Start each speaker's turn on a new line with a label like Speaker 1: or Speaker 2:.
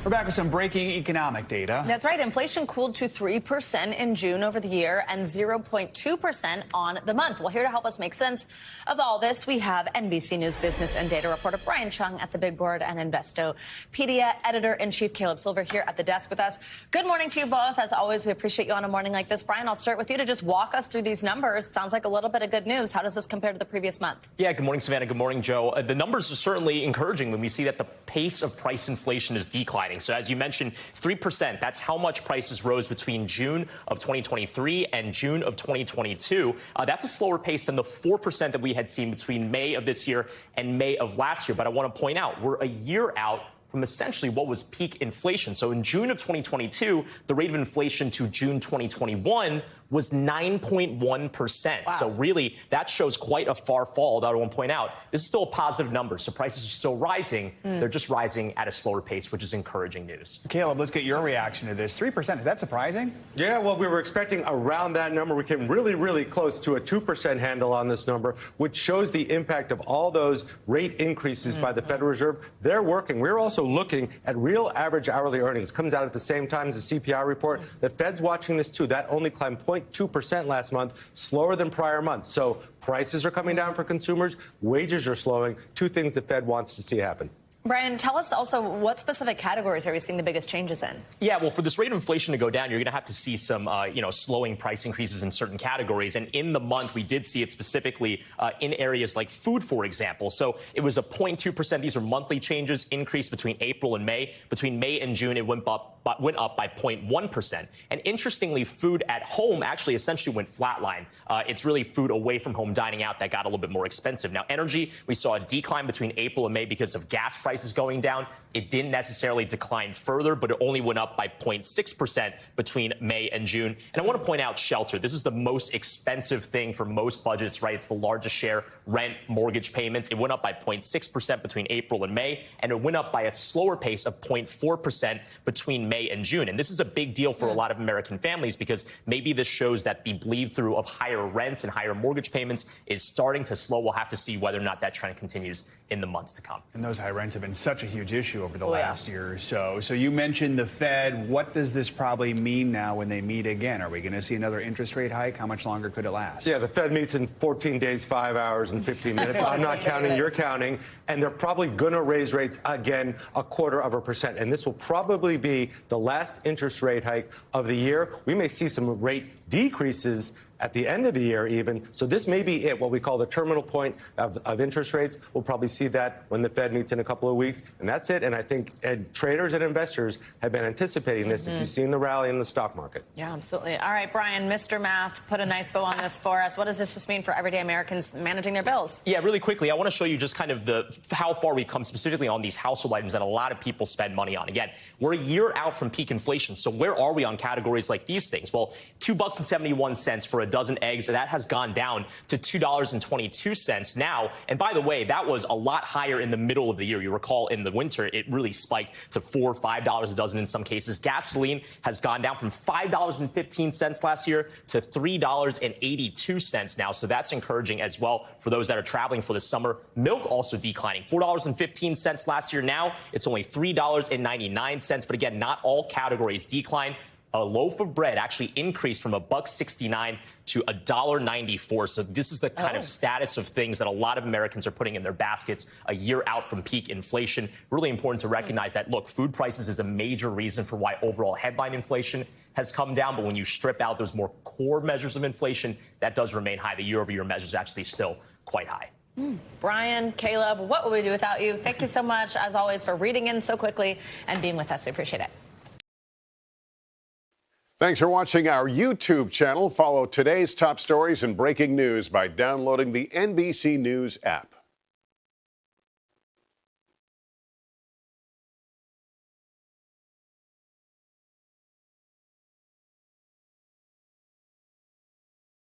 Speaker 1: We're back with some breaking economic data.
Speaker 2: That's right. Inflation cooled to 3% in June over the year and 0.2% on the month. Well, here to help us make sense of all this, we have NBC News business and data reporter Brian Cheung at the big board and Investopedia editor-in-chief Caleb Silver here at the desk with us. Good morning to you both. As always, we appreciate you on a morning like this. Brian, I'll start with you to just walk us through these numbers. Sounds like a little bit of good news. How does this compare to the previous month?
Speaker 3: Yeah, good morning, Savannah. Good morning, Joe. The numbers are certainly encouraging when we see that the pace of price inflation is declining. So as you mentioned, 3%, that's how much prices rose between June of 2023 and June of 2022. That's a slower pace than the 4% that we had seen between May of this year and May of last year. But I want to point out, we're a year out from essentially what was peak inflation. So in June of 2022, the rate of inflation to June 2021 was 9.1%.
Speaker 2: Wow.
Speaker 3: So really, that shows quite a far fall. That I want to point out, this is still a positive number. So prices are still rising. They're just rising at a slower pace, which is encouraging news.
Speaker 1: Caleb, let's get your reaction to this. 3%, is that surprising?
Speaker 4: Yeah, well, we were expecting around that number. We came really, really close to a 2% handle on this number, which shows the impact of all those rate increases by the Federal Reserve. They're working. We're also looking at real average hourly earnings. Comes out at the same time as the CPI report. The Fed's watching this, too. That only climbed 0.2% last month, slower than prior months. So prices are coming down for consumers. Wages are slowing. Two things the Fed wants to see happen.
Speaker 2: Brian, tell us also what specific categories are we seeing the biggest changes in?
Speaker 3: Yeah, well, for this rate of inflation to go down, you're going to have to see some, slowing price increases in certain categories. And in the month, we did see it specifically in areas like food, for example. So it was a 0.2%. These are monthly changes, increase between April and May. Between May and June, it went up by 0.1%. And interestingly, food at home actually essentially went flatline. It's really food away from home dining out that got a little bit more expensive. Now, energy, we saw a decline between April and May because of gas prices going down. It didn't necessarily decline further, but it only went up by 0.6% between May and June. And I want to point out shelter. This is the most expensive thing for most budgets, right? It's the largest share, rent, mortgage payments. It went up by 0.6% between April and May, and it went up by a slower pace of 0.4% between May and June. And this is a big deal for a lot of American families because maybe this shows that the bleed through of higher rents and higher mortgage payments is starting to slow. We'll have to see whether or not that trend continues in the months to come.
Speaker 1: And those high rents have been such a huge issue over the last year or so. So you mentioned the Fed. What does this probably mean now when they meet again? Are we going to see another interest rate hike? How much longer could it last?
Speaker 4: Yeah, the Fed meets in 14 days, 5 hours, and 15 minutes. I'm not counting, you're counting. And they're probably going to raise rates again 0.25%. And this will probably be the last interest rate hike of the year. We may see some rate decreases at the end of the year even. So this may be it, what we call the terminal point of interest rates. We'll probably see that when the Fed meets in a couple of weeks. And that's it. And I think traders and investors have been anticipating this if you've seen the rally in the stock market.
Speaker 2: Yeah, absolutely. All right, Brian, Mr. Math, put a nice bow on this for us. What does this just mean for everyday Americans managing their bills?
Speaker 3: Yeah, really quickly, I want to show you just kind of how far we've come specifically on these household items that a lot of people spend money on. Again, we're a year out from peak inflation. So where are we on categories like these things? Well, $2.71 for a dozen eggs. That has gone down to $2.22 now. And by the way, that was a lot higher in the middle of the year. You recall in the winter, it really spiked to $4 or $5 a dozen in some cases. Gasoline has gone down from $5.15 last year to $3.82 now. So that's encouraging as well for those that are traveling for the summer. Milk also declining. $4.15 last year. Now it's only $3.99. But again, not all categories decline. A loaf of bread actually increased from $1.69 to $1.94. So this is the kind of status of things that a lot of Americans are putting in their baskets a year out from peak inflation. Really important to recognize that, look, food prices is a major reason for why overall headline inflation has come down. But when you strip out those more core measures of inflation, that does remain high. The year-over-year measure is actually still quite high.
Speaker 2: Brian, Caleb, what would we do without you? Thank you so much, as always, for reading in so quickly and being with us. We appreciate it.
Speaker 5: Thanks for watching our YouTube channel. Follow today's top stories and breaking news by downloading the NBC News app.